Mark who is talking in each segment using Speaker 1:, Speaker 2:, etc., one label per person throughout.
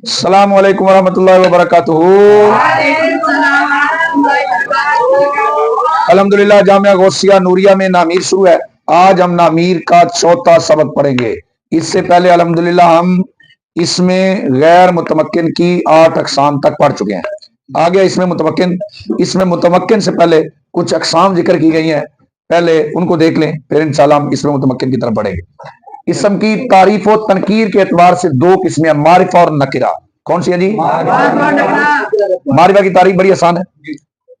Speaker 1: السلام علیکم ورحمۃ اللہ وبرکاتہ۔ الحمدللہ جامعہ غوثیہ نوریہ میں نامیر شروع ہے۔ آج ہم نامیر کا چوتھا سبق پڑھیں گے۔ اس سے پہلے الحمدللہ ہم اس میں غیر متمکن کی 8 اقسام تک پڑھ چکے ہیں۔ آگے اس میں متمکن سے پہلے کچھ اقسام ذکر کی گئی ہیں، پہلے ان کو دیکھ لیں، پھر انشاءاللہ ہم اس میں متمکن کی طرف پڑھیں گے۔ اسم کی تعریف و تنکیر کے اعتبار سے 2 قسمیں، معرفہ اور نکرہ۔ کون سی ہے جی؟ معرفہ کی تعریف بڑی آسان ہے،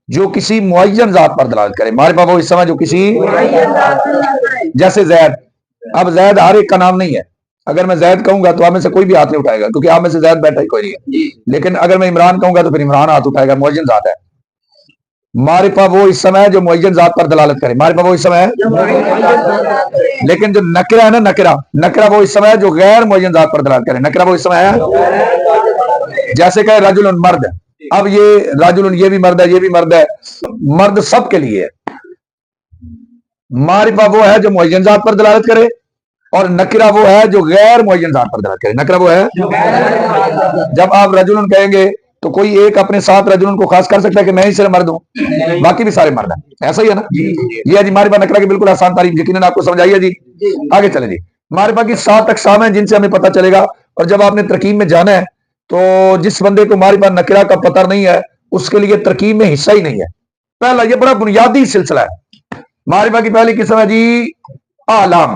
Speaker 1: جو کسی معین ذات پر دلالت کرے۔ معرفہ وہ اسم ہے جو کسی، جیسے زید۔ اب زید ہر ایک کا نام نہیں ہے، اگر میں زید کہوں گا تو آپ میں سے کوئی بھی ہاتھ نہیں اٹھائے گا، کیونکہ آپ میں سے زید بیٹھا ہی کوئی نہیں ہے۔ لیکن اگر میں عمران کہوں گا تو پھر عمران ہاتھ اٹھائے گا، معین ذات ہے۔ معرفہ وہ اسم ہے جو معین ذات پر دلالت کرے۔ معرفہ وہ اسم ہے، لیکن جو نکرہ ہے نا، نکرہ وہ اسم ہے جو غیر معین ذات پر دلالت کرے۔ نکرہ وہ اسم ہے جیسے کہ رجل مرد، اب یہ رجل یہ بھی مرد ہے، یہ بھی مرد ہے، مرد سب کے لیے ہے۔ معرفہ وہ ہے جو معین ذات پر دلالت کرے، اور نکرہ وہ ہے جو غیر معین ذات پر دلالت کرے۔ نکرہ وہ ہے، جب آپ رجل کہیں گے تو کوئی ایک اپنے ساتھ رجل کو خاص کر سکتا ہے کہ میں ہی صرف مرد ہوں، باقی بھی سارے مرد ہیں، ایسا ہی ہے نا؟ یہ ہے جی معرفہ نکرہ کی بالکل آسان تعریف، یقیناً آپ کو سمجھ آئی ہے جی۔ آگے چلیں جی۔ معرفہ کی 7 اقسام ہیں جن سے ہمیں پتہ چلے گا، اور جب آپ نے ترکیب میں جانا ہے تو جس بندے کو معرفہ نکرہ کا پتہ نہیں ہے اس کے لیے ترکیب میں حصہ ہی نہیں ہے۔ پہلا یہ بڑا بنیادی سلسلہ ہے۔ معرفہ کی پہلی قسم ہے جی اعلام،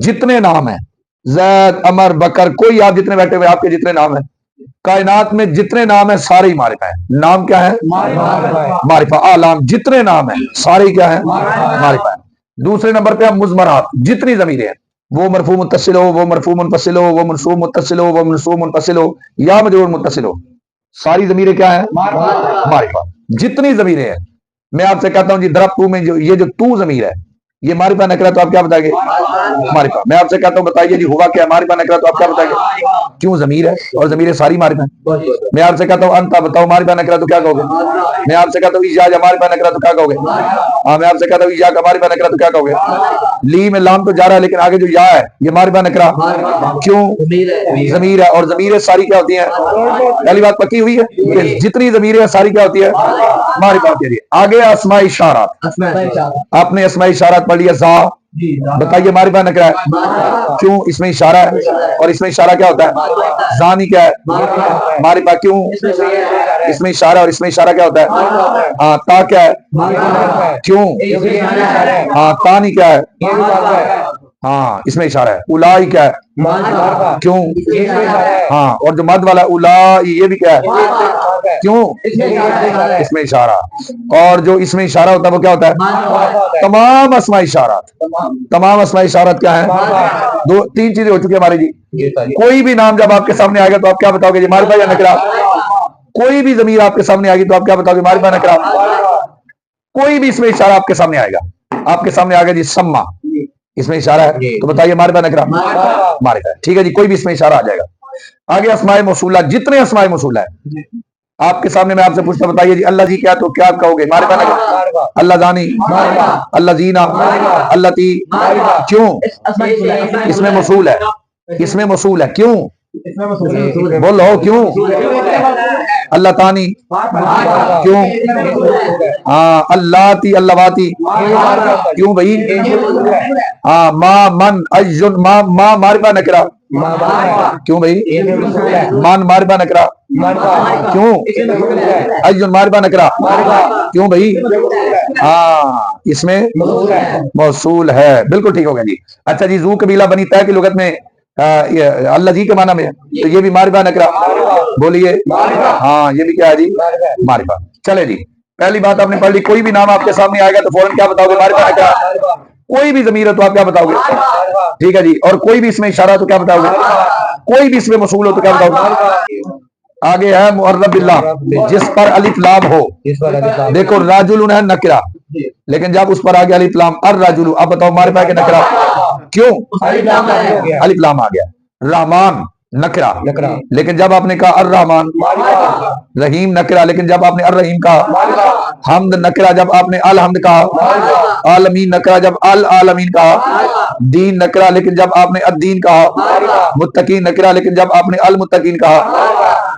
Speaker 1: جتنے نام ہیں، زید، عمر، بکر، کوئی آپ جتنے بیٹھے ہوئے آپ کے جتنے نام ہیں، کائنات میں جتنے نام ہیں سارے ہی معرفہ ہیں۔ نام کیا ہے؟ معرفہ۔ اعلام، جتنے نام ہیں سارے کیا ہیں؟ معرفہ ہے۔ دوسرے نمبر پہ مضمرات، جتنی ضمیریں ہیں، وہ مرفوع متصل ہو، وہ مرفوع منفصل ہو، وہ منصوب متصل ہو، وہ منصوب منفصل ہو، یا مجرور متصل ہو، ساری ضمیریں کیا ہیں؟ معرفہ۔ جتنی ضمیریں ہیں، میں آپ سے کہتا ہوں جی ضربت میں جو یہ جو تو ضمیر ہے یہ معرفہ نکرہ، تو آپ کیا بتائیں گے؟ معرفہ۔ میں آپ سے کہتا ہوں بتائیے جی ہوا کیا ہے؟ معرفہ نکرہ، تو آپ کیا بتائیں گے؟ کیوں؟ ضمیر ہے، اور ضمیریں ساری معرفہ ہیں۔ میں آپ سے کہتا ہوں انت، بتاؤ معرفہ نکرہ تو کیا کہو گے؟ میں آپ سے کہتا ہوں ایجا معرفہ نکرہ تو کیا کہو گے؟ ہاں، میں آپ سے کہتا ہوں ایجا کا معرفہ نکرہ تو کیا کہو گے؟ لی میں لام تو جا رہا ہے، لیکن آگے جو یا ہے یہ معرفہ نکرہ، کیوں؟ ضمیر ہے، اور ضمیریں ساری کیا ہوتی ہیں؟ پہلی بات پکی ہوئی ہے کہ جتنی ضمیریں ہیں ساری کیا ہوتی ہے؟ معرفہ ہوتی ہے۔ آگے اسماء اشارات، آپ نے اسماء اشارات پڑھ لیا۔ زا، بتائیے معرفہ نکرہ ہے، کیوں؟ اس میں اشارہ ہے، اور اس میں اشارہ کیا ہوتا ہے؟ زانی کیا ہے؟ معرفہ، کیوں؟ اس میں اشارہ، اور اس میں اشارہ کیا ہوتا ہے؟ ہاں، تا کیا ہے؟ کیوں؟ ہاں، تانی کیا ہے؟ ہاں، اس میں اشارہ ہے۔ اولائی کیا ہے؟ کیوں؟ ہاں، اور جو مد والا اولائی یہ بھی کیا ہے؟ کیوں؟ اس میں اشارہ، اور جو اس میں اشارہ ہوتا ہے وہ کیا ہوتا ہے؟ تمام اسماء اشارات، تمام اسماء اشارات کیا ہیں؟ 3 چیزیں ہو چکی ہیں ہماری جی۔ کوئی بھی نام جب آپ کے سامنے آئے گا تو آپ کیا بتاؤ گے جی؟ معرفہ یا نکرہ؟ کوئی بھی ضمیر آپ کے سامنے آئے گی تو آپ کیا بتاؤ گے؟ معرفہ نکرہ؟ کوئی بھی اس میں اشارہ آپ کے سامنے آئے گا، آپ کے سامنے آگے جی سما، اس میں اشارہ ہے تو بتائیے معرفہ نکرہ؟ معرفہ ہے، ٹھیک ہے جی، کوئی بھی اس میں اشارہ آ جائے گا۔ آگے اسماء موصولہ، جتنے اسماء موصولہ ہے آپ کے سامنے، میں آپ سے پوچھتا بتائیے جی اللہ جی کیا، تو کیا کہو گے؟ معرفہ نکرہ؟ اللہ زانی، اللہ زینا، اللہ تی، کیوں؟ اس میں موصول ہے، اس میں موصول ہے، کیوں؟ بولو کیوں؟ اللہ تانی، کیوں؟ ہاں، اللہ تی، اللہ واتی، کیوں بھائی؟ ہاں، ما، من، ایجن، ما معرفہ نکرہ، کیوں بھائی؟ من معرفہ نکرہ، کیوں؟ ایجن معرفہ نکرہ، کیوں بھائی؟ ہاں، اس میں موصول ہے، بالکل ٹھیک ہو گیا جی۔ اچھا جی، ذو قبیلہ بنی طے کی لغت میں اللہ جی کے معنی میں ہے، تو یہ بھی معرفہ نکرہ، بولیے۔ ہاں، یہ بھی کیا ہے جی؟ معرفہ۔ چلے جی، پہلی بات آپ نے پڑھ لی، کوئی بھی نام آپ کے سامنے آئے گا تو فوراً کیا بتاؤ گے؟ معرفہ نکرہ۔ کوئی بھی ضمیر ہے تو آپ کیا بتاؤ گے؟ ٹھیک ہے جی، اور کوئی بھی اس میں اشارہ تو کیا بتاؤ گے؟ کوئی بھی اس میں موصول ہو تو کیا بتاؤ گے؟ آگے ہے معرب باللہ، جس پر الف لام ہو۔ دیکھو راجل ہے نکرہ، لیکن جب اس پر آگے الف لام، الرجل، اب بتاؤ معرفہ ہے کہ نکرہ؟ کیوں؟ الف لام آ گیا۔ رحمان نکرہ، لیکن جب آپ نے کہا الرحمان۔ رحیم نکرہ، لیکن جب آپ نے الرحیم کہا۔ حمد نکرہ، جب آپ نے الحمد کہا۔ عالمین نکرہ، جب العالمین کہا۔ دین نکرہ، لیکن جب آپ نے الدین کہا۔ متقین نکرہ، لیکن جب آپ نے المتقین کہا۔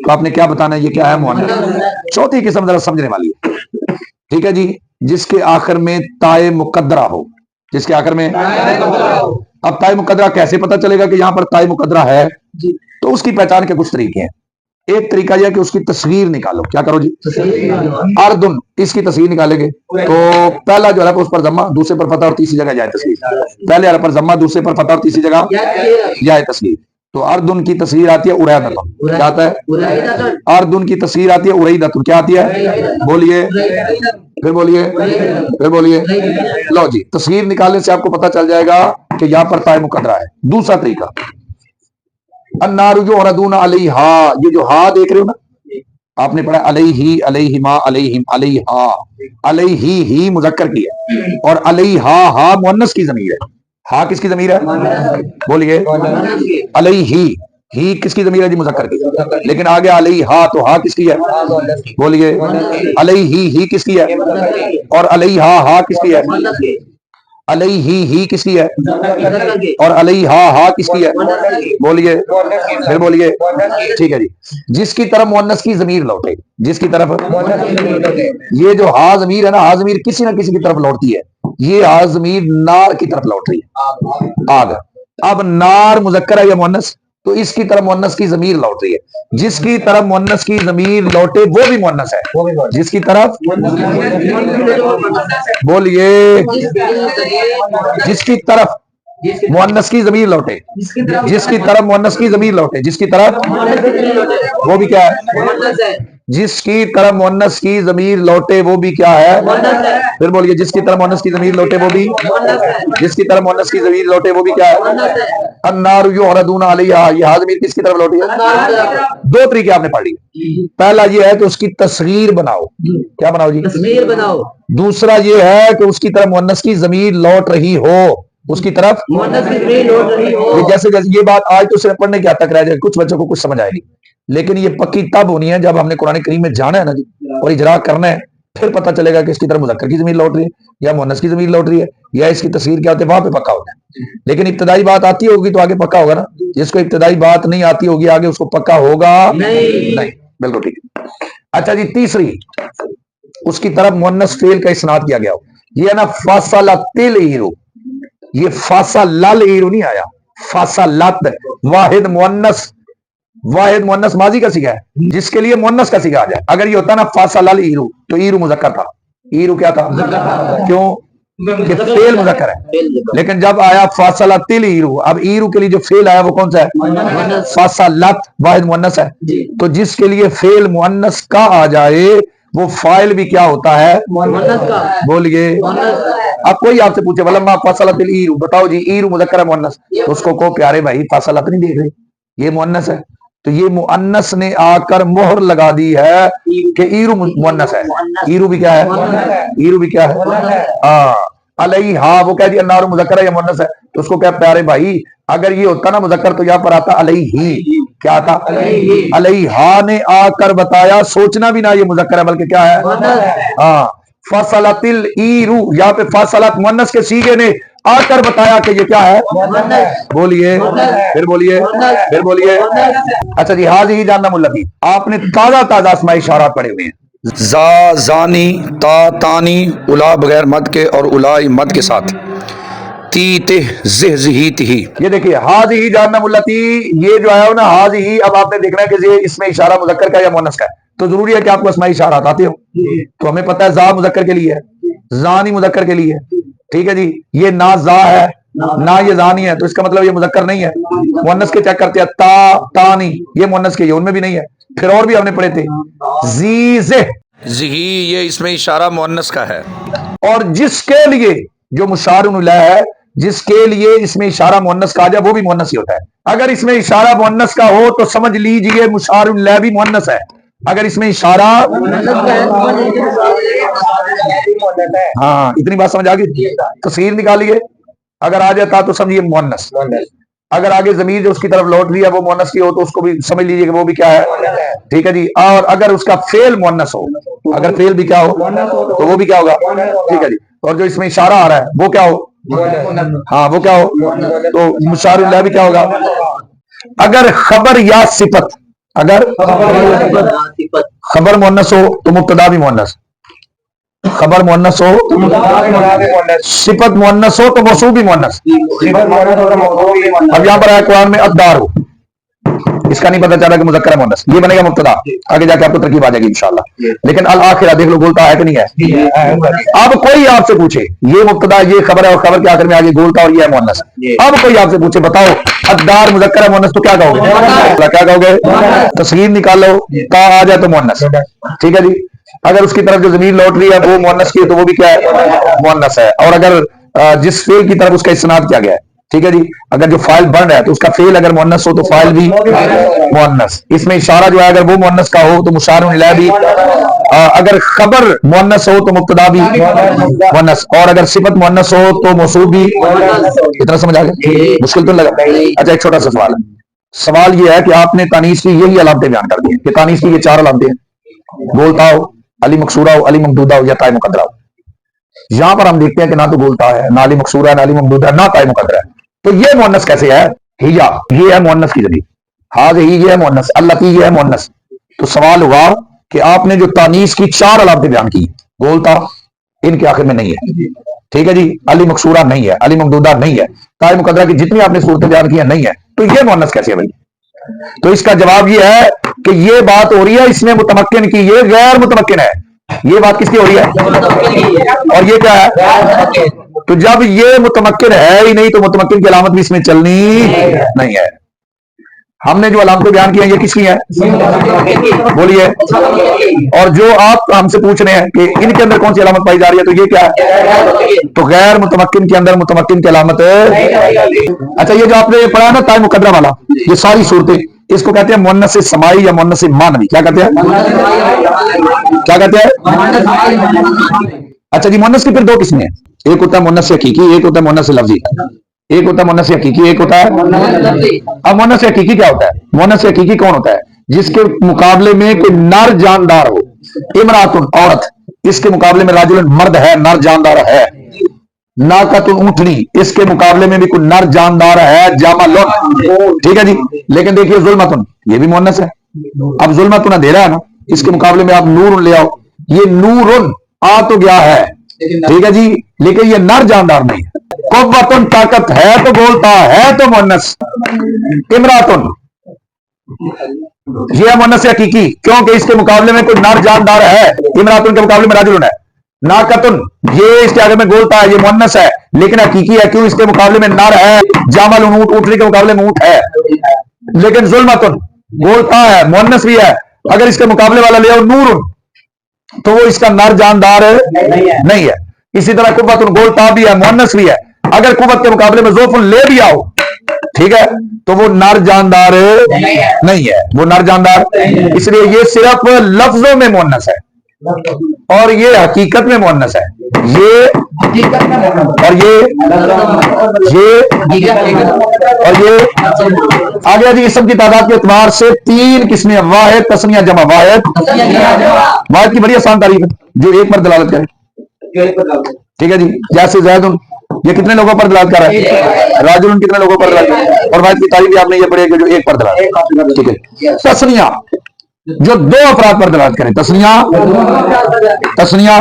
Speaker 1: تو آپ نے کیا بتانا ہے یہ کیا ہے؟ مؤنث۔ چوتھی قسم ذرا سمجھنے والی ہے، ٹھیک ہے جی، جس کے آخر میں تائے مقدرہ ہو، جس کے آخر میں اب تائے مقدرہ کیسے پتا چلے گا کہ یہاں پر تائے مقدرہ ہے؟ تو اس کی پہچان کے کچھ طریقے ہیں۔ ایک طریقہ یہ کہ اس کی تصویر نکالو، کیا کرو جی؟ اردن، اس کی تصویر نکالیں گے تو پہلا جو ہے اس پر ضمہ، دوسرے پر فتح اور تیسری جگہ جائے تصویر، پہلے حرف پر ضمہ، دوسرے پر فتح اور تیسری جگہ جائے تصویر۔ تو اردن کی تصویر آتی ہے اریدتن، کیا آتا ہے؟ اردن کی تصویر آتی ہے اریدتن، کیا آتی ہے؟ بولیے، پھر بولیے، پھر بولیے۔ لو جی، تصویر نکالنے سے آپ کو پتا چل جائے گا کہ یہاں پر تائے مقدرہ ہے۔ دوسرا طریقہ، النار یعرضون علیہا، یہ جو ہا دیکھ رہے ہو نا، آپ نے پڑھا علیہ، علیہما، علیہم، علیہا، علیہ ہی مذکر کی ہے اور علیہا ہا مؤنث کی ضمیر ہے۔ ہا کس کی ضمیر ہے؟ بولیے، علیہ ہی کس کی ضمیر ہے جی؟ مذکر کی۔ لیکن آگے علیہا تو ہا کس کی ہے؟ بولیے، علیہ ہی کس کی ہے؟ اور علیہا ہا کس کی ہے؟ علیہ ہی کس کی ہے؟ اور علیہا ہا کس کی ہے؟ بولیے، پھر بولیے۔ ٹھیک ہے جی، جس کی طرف مؤنث کی ضمیر لوٹے، جس کی طرف، یہ جو ہا ضمیر ہے نا، ہا ضمیر کسی نہ کسی کی طرف لوٹتی ہے، یہ ہا ضمیر نار کی طرف لوٹ رہی ہے، آگ۔ اب نار مذکر ہے یا مؤنث؟ تو اس کی طرف مؤنث کی ضمیر لوٹ رہی ہے، جس کی طرف مؤنث کی ضمیر لوٹے وہ بھی مؤنث ہے، جس کی طرف، بولیے، جس کی طرف مؤنث کی ضمیر لوٹے، جس کی طرف مؤنث کی ضمیر لوٹے، جس کی طرف، وہ بھی کیا ہے؟ جس کی طرف مؤنث کی ضمیر لوٹے وہ بھی کیا ہے؟ پھر بولیے، جس کی طرف مؤنث کی ضمیر لوٹے وہ بھی، جس کی طرف مؤنث کی ضمیر لوٹے وہ بھی کیا ہے؟ النار یعرضون علیہا، یہ ہا ضمیر کس کی طرف لوٹی ہے؟ دو طریقے آپ نے پڑھ لیے۔ پہلا یہ ہے کہ اس کی تصغیر بناؤ، کیا بناؤ جی؟ تصغیر بناؤ۔ دوسرا یہ ہے کہ اس کی طرف مؤنث کی ضمیر لوٹ رہی ہو، اس کی طرف مؤنث کی ضمیر لوٹ رہی ہو۔ جیسے جیسے یہ بات آج تو صرف پڑھنے کے حد تک رہ جائے، کچھ بچوں کو کچھ سمجھ آئے گی، لیکن یہ پکی تب ہونی ہے جب ہم نے قرآن کریم میں جانا ہے نا جی، اور اجرا کرنا ہے، پھر پتہ چلے گا کہ اس کی طرف مذکر کی ضمیر لوٹ رہی ہے یا مؤنث کی ضمیر لوٹ رہی ہے یا اس کی تصویر کیا ہوتی ہے، وہاں پہ پکا ہوتا ہے۔ لیکن ابتدائی بات آتی ہوگی تو آگے پکا ہوگا نا، جس کو ابتدائی بات نہیں آتی ہوگی آگے اس کو پکا ہوگا نہیں۔ بالکل ٹھیک ہے۔ اچھا جی، تیسری، اس کی طرف مؤنث فعل کا اسناد کیا گیا ہو، یہ ہے نا فصلت العیر، یہ فصل العیر نہیں آیا، فصلت، واحد مؤنث ماضی کا صیغہ ہے جس کے لیے مؤنث کا صیغہ آ جائے۔ اگر یہ ہوتا نا فصل العیر تو عیر مذکر تھا، عیر کیا تھا؟ کیوں کہ فعل مذکر ہے۔ لیکن جب آیا فصلت العیر، اب عیر کے لیے جو فعل آیا وہ کون سا ہے؟ فصلت، واحد مؤنث ہے، تو جس کے لیے فعل مؤنث کا آ جائے وہ فاعل بھی کیا ہوتا ہے؟ بولیے۔ اب کوئی آپ سے پوچھے ولما فصلت العیر، بتاؤ جی عیر مذکر ہے مؤنث، تو اس کو کہو پیارے بھائی فصلت نہیں دیکھ رہے، یہ مؤنث ہے، تو یہ مؤنث نے آ کر مہر لگا دی ہے کہ عیر مؤنث ہے، عیر بھی کیا ہے؟ عیر بھی کیا ہے؟ ہاں، علیہا، وہ کہہ دیا النار مذکر ہے یا مؤنث ہے، تو اس کو کہا پیارے بھائی اگر یہ ہوتا نا مذکر تو یہاں پر آتا علیہ، کیا آتا؟ علیہا نے آ کر بتایا، سوچنا بھی نہ یہ مذکر ہے بلکہ کیا ہے؟ ہاں، فصلت العیر، یہاں پہ فصلت مؤنث کے صیغے نے آ کر بتایا کہ یہ کیا ہے؟ بولیے، پھر بولیے، پھر بولیے۔ اچھا جی، حاضی جہنم التی، آپ نے تازہ تازہ اسماء اشارات پڑھے ہوئے ہیں، زا، زانی، تا، تانی، الا بغیر مد کے اور الائی مد کے ساتھ، تی، تے، زہ، زہی، تہی۔ یہ دیکھیے حاضی جہنم التی، یہ جو ہے نا حاضی، اب آپ نے دیکھنا ہے کہ یہ اس میں اشارہ مذکر کا یا مؤنث کا ہے، تو ضروری ہے کہ آپ کو اسماء اشارات آتے ہو، تو ہمیں پتہ ہے زا مذکر کے لیے ہے، زانی مذکر کے لیے، ٹھیک ہے جی، یہ نہ زا ہے نہ یہ زانی ہے، تو اس کا مطلب یہ مذکر نہیں ہے، مؤنث کے چیک کرتے ہیں، تا، تانی، یہ مؤنث کے، یہ ان میں بھی نہیں ہے، پھر اور بھی ہم نے پڑھے تھے، زی، زہ، زہی، یہ اس میں اشارہ مؤنث کا ہے، اور جس کے لیے جو مشار الیہ ہے، جس کے لیے اس میں اشارہ مؤنث کا آ جائے وہ بھی مؤنث ہی ہوتا ہے۔ اگر اس میں اشارہ مؤنث کا ہو تو سمجھ لیجئے مشار الیہ بھی مؤنث ہے، اگر اس میں اشارہ، ہاں اتنی بات سمجھ آ گئی، تصویر نکالیے، اگر آ جاتا تو سمجھیے مؤنث، اگر آگے ضمیر جو اس کی طرف لوٹ رہی ہے وہ مؤنث کی ہو تو اس کو بھی سمجھ لیجئے کہ وہ بھی کیا ہے، ٹھیک ہے جی، اور اگر اس کا فعل مؤنث ہو، اگر فعل بھی کیا ہو تو وہ بھی کیا ہوگا، ٹھیک ہے جی، اور جو اس میں اشارہ آ رہا ہے وہ کیا ہو، ہاں وہ کیا ہو، تو مشار الیہ بھی کیا ہوگا۔ اگر خبر یا صفت اگر خبر مؤنث ہو تو مبتدا بھی مؤنث، خبر مؤنث ہو صفت مؤنث ہو تو موصوف بھی مؤنث. اب یہاں پر ہے قرآن میں الدار ہو، اس کا نہیں پتہ چلا کہ مذکر ہے مؤنث، یہ بنے گا مبتدا، آگے جا کے آپ کو ترکیب آ جائے گی انشاءاللہ. لیکن الآخرہ دیکھ لو گولتا ہے کہ نہیں ہے. اب کوئی آپ سے پوچھے یہ مبتدا یہ خبر ہے اور خبر کے آخر میں آگے گولتا اور یہ ہے مؤنث، اب کوئی آپ سے پوچھے بتاؤ الدار مذکر ہے مؤنث تو کیا کہو گے؟ کیا کہو گے؟ تصغیر نکالو، تا آ جائے تو مؤنث. ٹھیک ہے جی. اگر اس کی طرف جو ضمیر لوٹ رہی ہے وہ مؤنث کی ہے تو وہ بھی کیا ہے؟ مؤنث ہے. اور اگر جس فعل کی طرف اس کا استناد کیا گیا ہے، ٹھیک ہے جی، اگر جو فاعل بن رہا ہے تو اس کا فعل اگر مؤنث ہو تو فاعل بھی مؤنث. اس میں اشارہ جو ہے اگر وہ مؤنث کا ہو تو مشار الیہ بھی، اگر خبر مؤنث ہو تو مبتدا بھی مؤنث، اور اگر صفت مؤنث ہو تو موصوف بھی. اتنا سمجھ آ گیا؟ مشکل تو لگا؟ اچھا ایک چھوٹا سا سوال ہے. سوال یہ ہے کہ آپ نے تانیث کی یہی علامتیں بیان کر دی ہیں کہ تانیث کی یہ 4 علامتیں ہیں، گولتا ہو، علی مقصورہ ہو، علی ممدودہ ہو یا تاء مقدرہ ہو. یہاں پر ہم دیکھتے ہیں کہ نہ تو گولتا ہے، نہ علی مقصورہ ہے، نہ علی ممدودہ ہے، نہ تاء مقدرہ ہے. تو یہ مؤنث کیسے ہے؟ ہیا یہ ہے مؤنث کی ضمیر، ہاں یہ ہے مؤنث، اللہ کی یہ ہے مؤنث. تو سوال ہوا کہ آپ نے جو تانیث کی 4 علامتیں بیان کی، گولتا ان کے آخر میں نہیں ہے، ٹھیک ہے جی، علی مقصورہ نہیں ہے، علی ممدودہ نہیں ہے، تاء مقدرہ کی جتنی آپ نے صورتیں بیان کی ہیں نہیں ہے، تو یہ مؤنث کیسے ہے بھائی؟ تو اس کا جواب یہ ہے کہ یہ بات ہو رہی ہے اس میں متمکن کی، یہ غیر متمکن ہے. یہ بات کس کی ہو رہی ہے؟ اور یہ کیا ہے؟ تو جب یہ متمکن ہے ہی نہیں تو متمکن کی علامت بھی اس میں چلنی نہیں ہے. ہم نے جو علامتیں بیان کی ہیں یہ کس کی ہیں؟ بولیے. اور جو آپ ہم سے پوچھ رہے ہیں کہ ان کے اندر کون سی علامت پائی جا رہی ہے، تو یہ کیا ہے؟ تو غیر متمکن کے اندر متمکن کی علامت. اچھا یہ جو آپ نے پڑھا نا تاء مقدرہ والا، یہ ساری صورتیں اس کو کہتے ہیں مؤنث سمائی یا مؤنث مانوی. کیا کہتے ہیں؟ کیا کہتے ہیں؟ اچھا جی، مؤنث کی پھر 2 قسمیں ہیں، ایک ہوتا ہے مؤنث حقیقی، ایک ہوتا ہے مؤنث لفظی. ایک ہوتا ہے مؤنث حقیقی، ایک ہوتا ہے. اب مؤنث حقیقی کیا ہوتا ہے؟ مؤنث حقیقی کون ہوتا ہے؟ جس کے مقابلے میں کوئی نر جاندار ہو. امراتن عورت، اس کے مقابلے میں راجل مرد ہے، نر جاندار ہے. ناقتن اونٹنی، اس کے مقابلے میں بھی کوئی نر جاندار ہے، جامل. ٹھیک ہے جی. لیکن دیکھیے ظلمتن، یہ بھی مؤنث ہے. اب ظلمتن اندھیرا ہے نا، اس کے مقابلے میں آپ نور لے آؤ، یہ نورن آ تو گیا ہے، ٹھیک ہے جی، لیکن یہ نر جاندار نہیں ہے. قوتن طاقت ہے تو بولتا ہے تو مؤنث. امراتن یہ مؤنث حقیقی کیونکہ اس کے مقابلے میں کوئی نر جاندار ہے. امراتن کے مقابلے میں راجل ہے. ناقتن یہ اس کے آگے میں بولتا ہے، یہ مؤنث ہے لیکن حقیقی ہے کیوں؟ اس کے مقابلے میں نر ہے. جامل اونٹ، اونٹنے کے مقابلے میں اونٹ ہے. لیکن ظلمتن بولتا ہے، مؤنث بھی ہے. اگر اس کے مقابلے والا لے آؤ نور تو وہ اس کا نر جاندار نہیں ہے. اسی طرح قوتن بولتا بھی ہے، مؤنث بھی ہے. اگر قوت کے مقابلے میں ذوفن لے بھی آؤ، ٹھیک ہے، تو وہ نر جاندار نہیں ہے، وہ نر جاندار. اس لیے یہ صرف لفظوں میں مؤنث ہے اور یہ حقیقت میں مؤنث ہے. یہ اور یہ آگے جی اسم کی تعداد کے اعتبار سے 3 قسمیں، واحد، تثنیہ، جمع. واحد کی بڑی آسان تعریف ہے، جو ایک پر دلالت کرے. ٹھیک ہے جی، جیسے زیدن، یہ کتنے لوگوں پر دلالت کر رہا ہے؟ راجل کتنے لوگوں پر دلالت کر رہا ہے؟ اور واحد کی تعریف آپ نے یہ پڑھی ہے کہ جو ایک پر دلالت. ٹھیک ہے. تثنیہ جو 2 افراد پر دلالت کریں. تثنیہ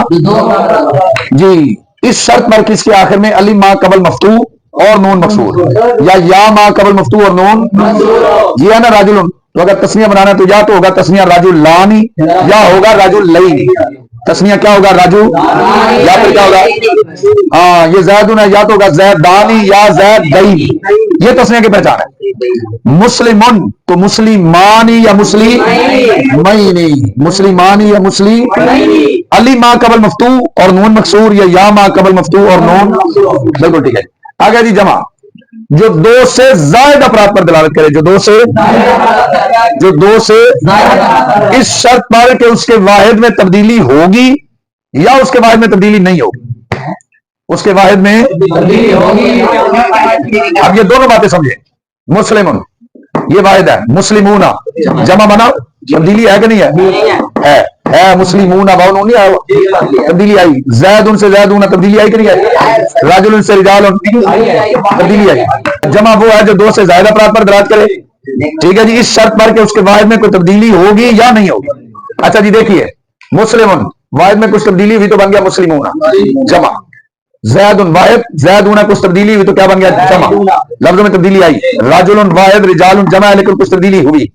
Speaker 1: جی اس شرط پر کس کے آخر میں علی ما قبل مفتوح اور نون مقصور، یا ما قبل مفتوح اور نون جی ہے نا راجل. تو اگر تثنیہ بنانا تو یا تو ہوگا تثنیہ راجل لانی یا ہوگا راجل لئی. تثنیہ کیا ہوگا؟ راجو، یا پھر کیا ہوگا؟ ہاں یہ زیدن ہے، یا تو ہوگا زید دانی یا زید دئی. یہ تثنیہ کی پہچان ہے. مسلمن تو مسلمانی یا مسلمینی، مسلمانی یا مسلم. علی ما قبل مفتوح اور نون مقصور یا ما قبل مفتوح اور نون. بالکل ٹھیک ہے. آگے جی جمع جو 2 سے زائد افراد پر دلالت کرے، جو 2 سے اس شرط پر کہ اس کے واحد میں تبدیلی ہوگی یا اس کے واحد میں تبدیلی نہیں ہوگی. اس کے واحد میں تبدیلی ہوگی. اب یہ دونوں باتیں سمجھیں. مسلمون یہ واحد ہے، مسلمون جمع بنا، تبدیلی ہے کہ نہیں ہے؟ مسلمون باؤن نہیں آیا، تبدیلی آئی. زید سے زیدون تبدیلی آئی کہ نہیں آئی؟ راجل سے رجال تبدیلی آئی. جمع وہ ہے جو 2 سے زائد افراد پر دلالت کرے ٹھیک ہے جی, اس شرط پر کہ اس کے واحد میں کوئی تبدیلی ہوگی یا نہیں ہوگی. اچھا جی دیکھیے, مسلمون واحد میں کچھ تبدیلی ہوئی تو بن گیا مسلمون جمع. زید واحد زیدون کچھ تبدیلی ہوئی تو کیا بن گیا جمع, لفظوں میں تبدیلی آئی. راجل واحد رجال جمع لیکن کچھ تبدیلی ہوئی.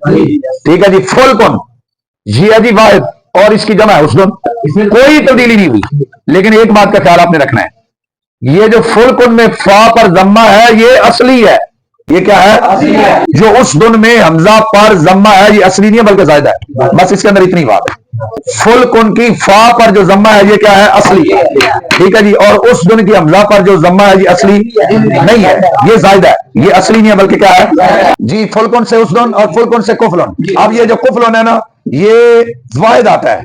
Speaker 1: ٹھیک ہے جی. فلکن یہ ہے جی واحد اور اس کی جمع ہے اسدن, کوئی تبدیلی نہیں ہوئی. لیکن ایک بات کا خیال آپ نے رکھنا ہے, یہ جو فلکن میں فا پر ضمہ ہے یہ اصلی ہے. یہ کیا ہے؟ جو اس دن میں حمزہ پر ضمہ ہے یہ اصلی نہیں ہے بلکہ زائدہ ہے. بس اس کے اندر اتنی بات ہے. فلکن کی فا پر جو ضمہ ہے یہ کیا ہے؟ اصلی ہے. ٹھیک ہے جی. اور اس دن کی حمزہ پر جو ضمہ ہے یہ اصلی نہیں ہے, یہ زائدہ ہے. یہ اصلی نہیں ہے بلکہ کیا ہے جی. فلکن سے اس دن اور فلکن سے کفلن. اب یہ جو کفلن ہے نا یہ واحد آتا ہے,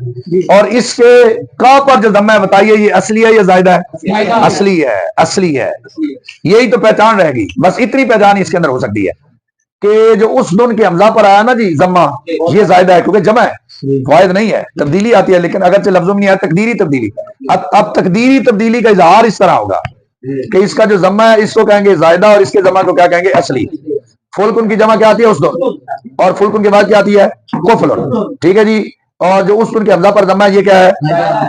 Speaker 1: اور اس کے کا پر جو ضمہ ہے بتائیے یہ اصلی ہے یا زائدہ ہے؟ اصلی ہے. اصلی ہے. یہی تو پہچان رہے گی. بس اتنی پہچان اس کے اندر ہو سکتی ہے کہ جو اس دن کے حمزہ پر آیا نا جی ضمہ یہ زائدہ ہے کیونکہ جمع ہے, واحد نہیں ہے. تبدیلی آتی ہے لیکن اگرچہ لفظوں میں نہیں آیا, تقدیری تبدیلی. اب تقدیری تبدیلی کا اظہار اس طرح ہوگا کہ اس کا جو ضمہ ہے اس کو کہیں گے زائدہ اور اس کے ضمہ کو کیا کہیں گے اصلی. فلکن کی جمع کیا آتی ہے اس دن, اور فلکن کے بعد کیا آتی ہے کفلن. ٹھیک ہے جی. اور جو اس دن کے حمزہ پر ضمہ ہے یہ کیا ہے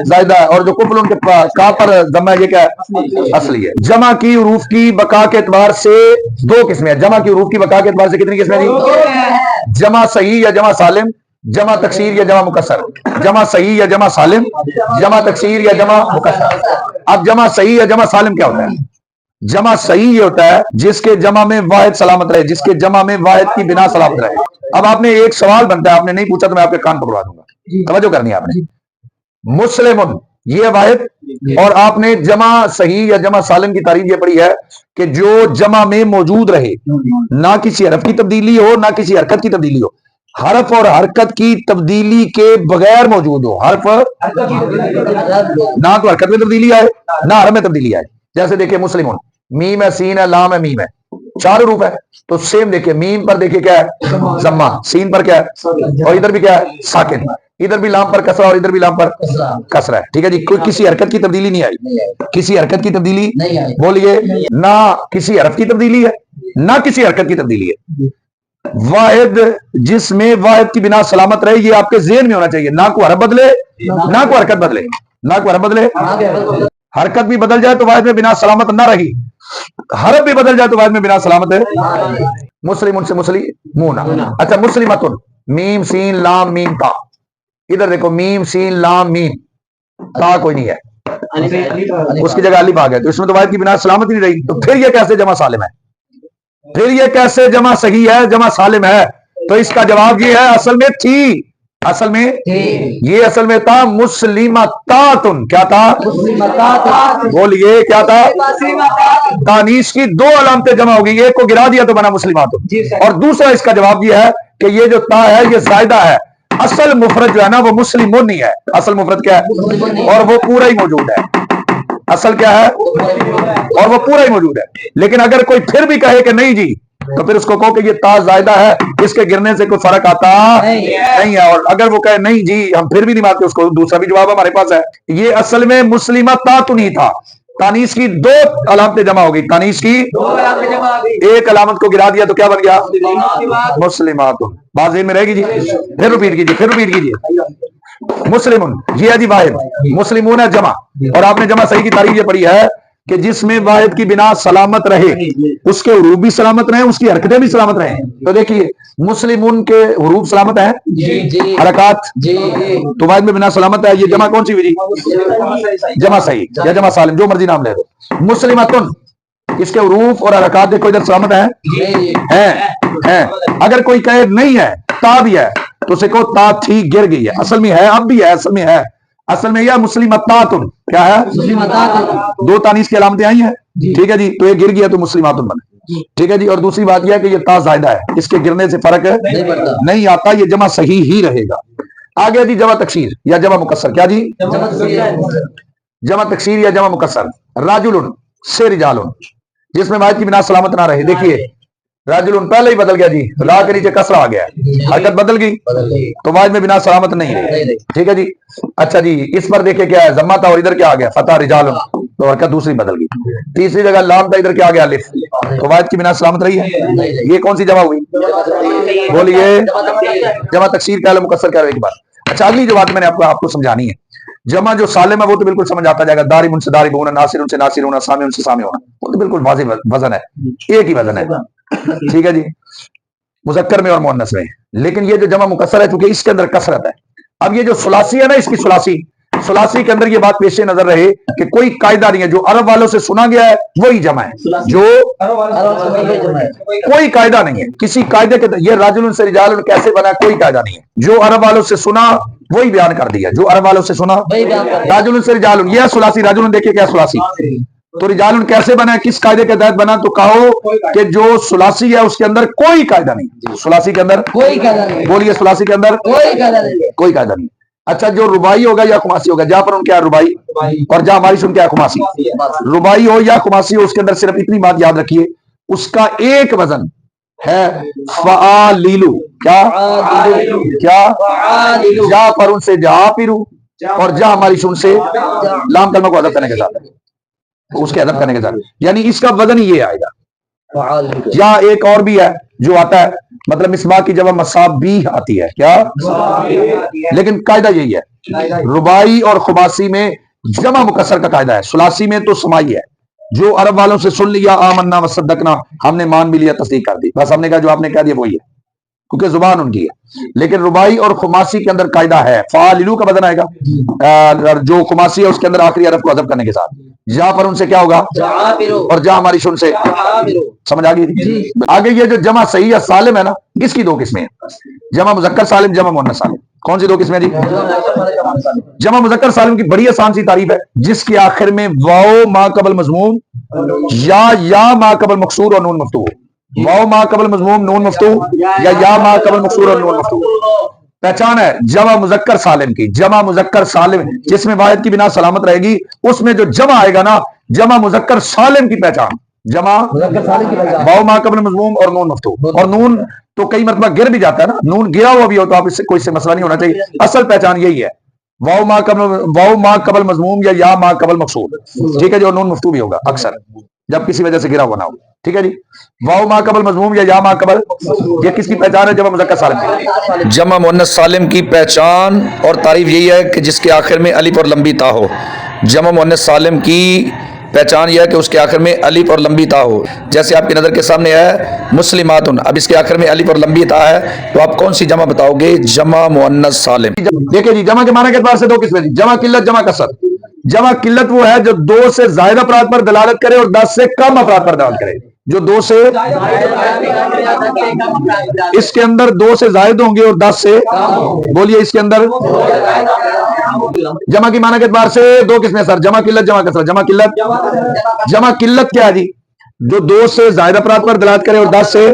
Speaker 1: زائدہ ہے, اور جو کفلن کے کا پر ضمہ ہے یہ کیا ہے اصلی ہے. جمع کی حروف کی بقا کے اعتبار سے دو قسمیں ہیں. جمع کی حروف کی بقا کے اعتبار سے کتنی قسمیں ہیں؟ جمع صحیح یا جمع سالم, جمع تکسیر یا جمع مکسر. جمع صحیح یا جمع سالم, جمع تکسیر یا جمع مکسر. اب جمع صحیح یا جمع سالم کیا ہوتا ہے؟ جمع صحیح یہ ہوتا ہے جس کے جمع میں واحد سلامت رہے, جس کے جمع میں واحد کی بنا سلامت رہے. اب آپ نے ایک سوال بنتا ہے, آپ نے نہیں پوچھا تو میں آپ کے کان پکڑوا دوں گا, توجہ کرنی ہے آپ نے. مسلمون یہ واحد, اور آپ نے جمع صحیح یا جمع سالم کی تعریف یہ پڑھی ہے کہ جو جمع میں موجود رہے, نہ کسی حرف کی تبدیلی ہو نہ کسی حرکت کی تبدیلی ہو. حرف اور حرکت کی تبدیلی کے بغیر موجود ہو. حرف نہ تو حرکت میں تبدیلی آئے نہ حرف میں تبدیلی آئے. جیسے دیکھیں مسلمون, میم ہے, سین ہے, لام ہے, میم ہے, چار حروف ہے. تو سیم دیکھیں, میم پر دیکھیں کیا ہے ضمہ, سین پر کیا ہے, اور ادھر بھی کیا ہے ساکن, ادھر بھی لام پر کسرہ اور ادھر بھی لام پر کسرہ ہے. ٹھیک ہے جی. کوئی کسی حرکت کی تبدیلی نہیں آئی, کسی حرکت کی تبدیلی بولیے, نہ کسی حرف کی تبدیلی ہے نہ کسی حرکت کی تبدیلی ہے. واحد جس میں واحد کی بنا سلامت رہے یہ آپ کے ذہن میں ہونا چاہیے. نہ کو حرف بدلے نہ کو حرکت بدلے, نہ کو حرف بدلے. حرکت بھی بدل جائے تو واحد میں بنا سلامت نہ رہی, حرف بھی بدل جائے تو واحد میں بنا سلامت ہے. مسلم سے مسلمون. اچھا مسلمتن, میم سین لام میم تا. ادھر دیکھو میم سین لام میم تا کوئی نہیں ہے, اس کی جگہ الف آ گیا, تو اس میں تو واحد کی بنا سلامت نہیں رہی. تو پھر یہ کیسے جمع سالم ہے؟ پھر یہ کیسے جمع صحیح ہے جمع سالم ہے؟ تو اس کا جواب یہ ہے اصل میں تھی, اصل میں یہ اصل میں تھا مسلمتاتن. کیا تھا بولیے کیا تھا؟ تانیث کی دو علامتیں جمع ہو گئی, ایک کو گرا دیا تو بنا مسلماتن, اور دوسرا اس کا جواب یہ ہے کہ یہ جو تا ہے یہ زائدہ ہے. اصل مفرد جو ہے نا وہ مسلمون نہیں ہے. اصل مفرد کیا ہے؟ اور وہ پورا ہی موجود ہے. اصل کیا ہے؟ اور وہ پورا ہی موجود ہے. لیکن اگر کوئی پھر بھی کہے کہ نہیں جی, تو پھر اس کو کہو کہ یہ تا زائدہ ہے, اس کے گرنے سے کوئی فرق آتا نہیں ہے. اور اگر وہ کہے نہیں جی ہم پھر بھی نہیں مانتے, اس کو دوسرا بھی جواب ہمارے پاس ہے. یہ اصل میں مسلمتات نہیں تھا, تانیث کی دو علامتیں جمع ہو گئی. تانیث کی ایک علامت کو گرا دیا تو کیا بن گیا مسلمات. بات ذہن میں رہے گی جی. پھر رپیٹ کیجیے, پھر رپیٹ کیجیے. مسلمون یہ ہے جی واحد, مسلمون ہے جمع, اور آپ نے جمع صحیح کی تعریف یہ پڑھی ہے کہ جس میں واحد کی بنا سلامت رہے, اس کے حروف بھی سلامت رہیں, اس کی حرکتیں بھی سلامت رہیں. تو دیکھیے مسلمون کے حروف سلامت ہیں, حرکات تو واحد میں بنا سلامت ہے. یہ جمع کون سی ہوئی جی؟ جمع صحیح یا جمع سالم, جو مرضی نام لے دو. مسلمتن اس کے حروف اور حرکات دیکھو ادھر سلامت ہیں. اگر کوئی کہے نہیں ہے تا بھی ہے تو اسے کہو تا تھی گر گئی ہے. اصل میں ہے, اب بھی ہے, اصل میں ہے. اصل میں یہ مسلمتاتن کیا ہے؟ دو تانیث کی علامتیں آئی ہیں. ٹھیک ہے جی. تو یہ گر گیا تو مسلماتن بنے. ٹھیک ہے جی. اور دوسری بات یہ ہے کہ یہ تا زائدہ ہے, اس کے گرنے سے فرق نہیں آتا, یہ جمع صحیح ہی رہے گا. آگے جی جمع تکسیر یا جمع مکسر. کیا جی؟ جمع تکسیر یا جمع مکسر. راجلن سے رجالن, جس میں واحد کی بنا سلامت نہ رہے. دیکھیے راجلن پہلے ہی بدل گیا جی, را کے نیچے کسرہ آ گیا, حرکت بدل گئی تو واحد میں بنا سلامت نہیں رہی. ٹھیک ہے جی. اچھا جی اس پر دیکھیں کیا ہے ضمہ تھا, اور ادھر کیا آ گیا فتح رجالن, تو حرکت دوسری بدل گئی. تیسری جگہ لام تھا, ادھر کیا آ گیا الف, تو واحد کی بنا سلامت رہی ہے. یہ کون سی جمع ہوئی؟ بولیے جمع تکسیر کہہ لو مکسر کہہ لو ایک بار. اچھا اگلی جو بات میں نے آپ کو سمجھانی ہے, جمع جو سالم ہے وہ تو بالکل سمجھ آتا جائے گا, دارم ان سے دارب ہونا, ناصر ان سے ناصر ہونا, سامع ان سے سامع ہونا, وہ تو بالکل واضح وزن ہے, ایک ہی وزن ہے. ٹھیک ہے جی, مذکر میں اور مؤنث میں. لیکن یہ جو جمع مکسر ہے چونکہ اس کے اندر کثرت ہے. اب یہ جو ثلاثی ہے نا, اس کی ثلاثی کے اندر یہ بات پیش نظر رہے کہ کوئی قاعدہ نہیں ہے, جو عرب والوں سے سنا گیا ہے وہی جمع ہے, جو کوئی قاعدہ نہیں ہے کسی قاعدے کے. یہ راجل سے رجال کیسے بنا, کوئی قاعدہ نہیں ہے, جو عرب والوں سے سنا وہی بیان کر دیا, جو عرب والوں سے سنا. راجل سے رجال, یہ ثلاثی راجل, دیکھیے کیا ثلاثی. تو رجال کیسے بنا, کس قاعدے کے تحت بنا, تو کہو کہ جو ثلاثی ہے اس کے اندر کوئی قاعدہ نہیں. ثلاثی کے اندر کوئی قاعدہ نہیں, بولیے ثلاثی کے اندر کوئی قاعدہ نہیں. اچھا جو ربائی ہوگا یا خماسی ہوگا, جہاں پر ان کیا ہے ربائی اور جہاں ہماری سن کیا ہے خماسی. ربائی ہو یا خماسی ہو, اس کے اندر صرف اتنی بات یاد رکھیے, اس کا ایک وزن ہے فعالیلو. کیا جہاں پر ان سے جہاں پیرو, اور جہاں ہماری سن سے لام کلمہ کو ادب کرنے کے ساتھ, اس کے ادب کرنے کے ساتھ, یعنی اس کا وزن ہی یہ آئے گا. یا ایک اور بھی ہے جو آتا ہے, مطلب مصباح کی جب مصابیح آتی ہے, کیا, لیکن قاعدہ یہی ہے, ربائی اور خماسی میں جمع مکسر کا قاعدہ ہے, ثلاثی میں تو سمائی ہے. جو عرب والوں سے سن لیا آمنا وصدقنا, ہم نے مان بھی لیا تصدیق کر دی, بس ہم نے کہا جو آپ نے کہہ دیا وہی ہے, کیونکہ زبان ان کی ہے. لیکن ربائی اور خماسی کے اندر قاعدہ ہے فعاللو کا بدن آئے گا, جو خماسی ہے اس کے اندر آخری حرف کو حذف کرنے کے ساتھ, جہاں پر ان سے کیا ہوگا, اور جہاں ہماری سن سے. سمجھ آ گئی. آگے یہ جو جمع صحیح ہے سالم ہے نا, اس کی دو قسمیں ہیں, جمع مذکر سالم, جمع مؤنث سالم. کون سی دو قسمیں جی؟ جمع مذکر سالم کی بڑی آسان سی تعریف ہے, جس کے آخر میں واو ما قبل مضموم یا ما قبل مکسور اور نون مفتوح. واو ما قبل مضموم نون مفتوح, یا ما قبل مکسور اور نون مفتوح. پہچان ہے جمع مذکر سالم کی, جمع مذکر سالم جس میں واحد کی بنا سلامت رہے گی, اس میں جو جمع آئے گا نا, جمع مذکر سالم کی پہچان, جمع واو ما قبل مضموم اور نون مفتوح. اور نون تو کئی مرتبہ گر بھی جاتا ہے نا, نون گرا ہوا بھی ہو تو آپ اس سے کوئی سے مسئلہ نہیں ہونا چاہیے, اصل پہچان یہی ہے, واو ما قبل مضموم یا ما قبل مکسور. ٹھیک ہے, جو نون مفتوح بھی ہوگا اکثر جب کسی وجہ سے گرا ہوا نہ ہو. ٹھیک ہے جی, واو ما قبل مضموم یا ما قبل, یہ کس کی پہچان ہے, جمع مذکر سالم کی. جمع مؤنث سالم کی پہچان اور تعریف یہی ہے کہ جس کے آخر میں الف اور لمبی تا ہو. جمع مؤنث سالم کی پہچان یہ ہے کہ اس کے آخر میں الف اور لمبی تا ہو. جیسے آپ کی نظر کے سامنے ہے مسلماتن, اب اس کے آخر میں الف اور لمبی تا ہے, تو آپ کون سی جمع بتاؤ گے؟ جمع مؤنث سالم. دیکھیں جی, جمع کے معنی کے اعتبار سے دو قسمیں, جمع قلت, جمع کثرت. جمع قلت وہ ہے جو 2 سے زائد افراد پر دلالت کرے اور 10 سے کم افراد پر دلالت کرے. جو 2 سے, اس کے اندر 2 سے زائد ہوں گے اور 10 سے, بولیے اس کے اندر. جمع کی معنی کے اعتبار سے دو قسمیں سر, جمع قلت, جمع کثرت. جمع قلت کیا ہے جی؟ جو 2 سے زائد افراد پر دلالت کرے اور 10 سے.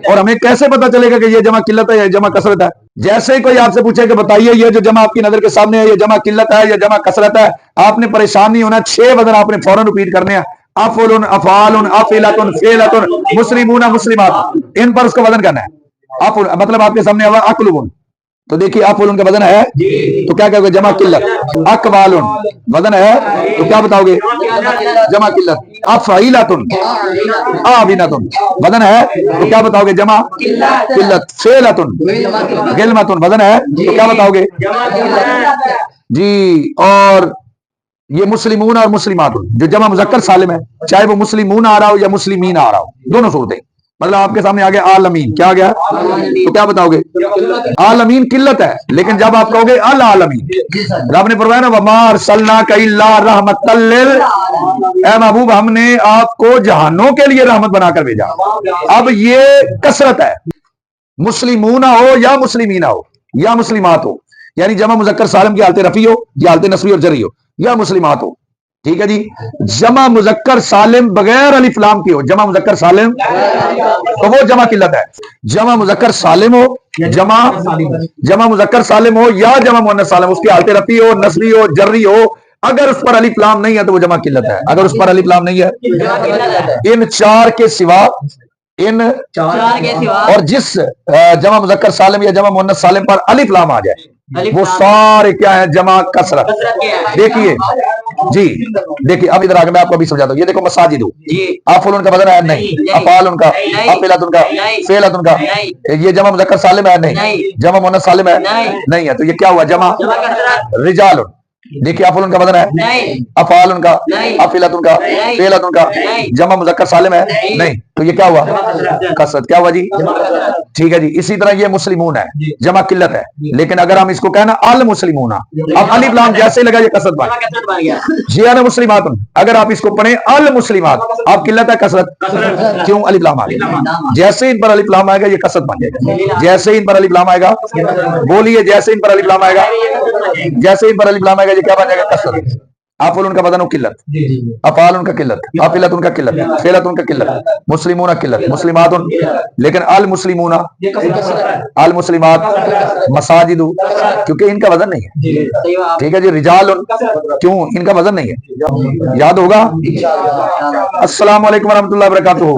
Speaker 1: اور ہمیں کیسے پتا چلے گا کہ یہ جمع قلت ہے یا جمع کثرت ہے؟ جیسے ہی کوئی آپ سے پوچھے کہ بتائیے یہ جو جمع آپ کی نظر کے سامنے ہے یہ جمع قلت ہے یا جمع کثرت ہے, آپ نے پریشان نہیں ہونا, 6 وزن آپ نے فوراً ریپیٹ کرنے ہیں, افعل, افعال, افعلۃ, فعلۃ, مسلمون, مسلمات, ان پر اس کا وزن کرنا ہے. مطلب آپ کے سامنے ہوا اقلب, تو دیکھیے افعل کا وزن ہے, تو کیا کہو گے؟ جمع قلت. اقوال وزن ہے, تو کیا بتاؤ گے؟ جمع قلت. افعیلۃ, آوینۃ وزن ہے, تو کیا بتاؤ گے؟ جمع قلت. فعلۃ, غلمۃ وزن ہے, تو کیا بتاؤ گے؟ جی. اور یہ مسلمون اور مسلمات جو جمع مذکر سالم ہے, چاہے وہ مسلمون آ رہا ہو یا مسلمین آ رہا ہو, دونوں صورتیں. مطلب آپ کے سامنے آ گیا عالمین, کیا آ گیا؟ تو کیا بتاؤ گے؟ عالمین قلت ہے, لیکن جب آپ کہو گے العالمین, رب نے فرمایا نا وما ارسلناک الا رحمۃ لل, اے محبوب ہم نے آپ کو جہانوں کے لیے رحمت بنا کر بھیجا. اب یہ کثرت ہے, مسلمون ہو یا مسلمین ہو یا مسلمات ہو, یعنی جمع مذکر سالم کی حالت رفیع ہو یا حالت نصبی اور جری ہو یا مسلمات ہو. ٹھیک ہے جی. جمع مذکر سالم بغیر الف لام کی ہو, جمع مذکر سالم, تو وہ جمع قلت ہے. جمع مذکر سالم ہو, جمع مذکر سالم ہو یا جمع مؤنث سالم, اس کی حالت رفیع ہو, نصبی ہو, جری ہو, اگر اس پر الف لام نہیں ہے تو وہ جمع قلت ہے. اگر اس پر الف لام نہیں ہے, ان 4 کے سوا, اور جس جمع مذکر سالم یا جمع مؤنث سالم پر الف لام آ جائے وہ سارے کیا ہیں؟ جمع کثرت. دیکھیے جی دیکھیے اب ادھر آگے میں آپ کو ابھی سمجھاتا ہوں. یہ دیکھو مساجد افعل ان کا وزن ہے نہیں, افعال ان کا, افعلت ان کا, فعلت ان کا, یہ جمع مذکر سالم ہے نہیں, جمع مؤنث سالم ہے نہیں ہے, تو یہ کیا ہوا جمع رجال. دیکھیے افعل ان کا وزن ہے, افعال ان کا, افعلت ان کا, فعلت ان کا, جمع مذکر سالم ہے نہیں, تو یہ کیا ہوا کثرت. کیا ہوا جی ٹھیک ہے جی. اسی طرح یہ مسلمون ہے جمع قلت ہے, لیکن اگر ہم اس کو کہنا المسلمون, اب الف لام جیسے لگا یہ کثرت بن گیا. جیانا مسلمات, اگر آپ اس کو پڑھیں المسلمات, آپ قلت ہے کثرت, کیوں الف لام آ گیا. جیسے ان پر الف لام آئے گا یہ کثرت بن جائے گا. جیسے ان پر الف لام آئے گا, بولیے جیسے ان پر الف لام آئے گا, جیسے ان پر الف لام آئے گا یہ کیا بن جائے گا کثرت. افعل ان کا بدن و قلت, افعال ان کا قلت, افعلت ان کا قلت, فعلت ان کا قلت, مسلمون قلت, مسلمات, لیکن المسلمون, المسلمات, مساجد, کیونکہ ان کا وزن نہیں ہے. ٹھیک ہے جی. رجال, کیوں ان کا وزن نہیں ہے. یاد ہوگا. السلام علیکم ورحمۃ اللہ وبرکاتہ.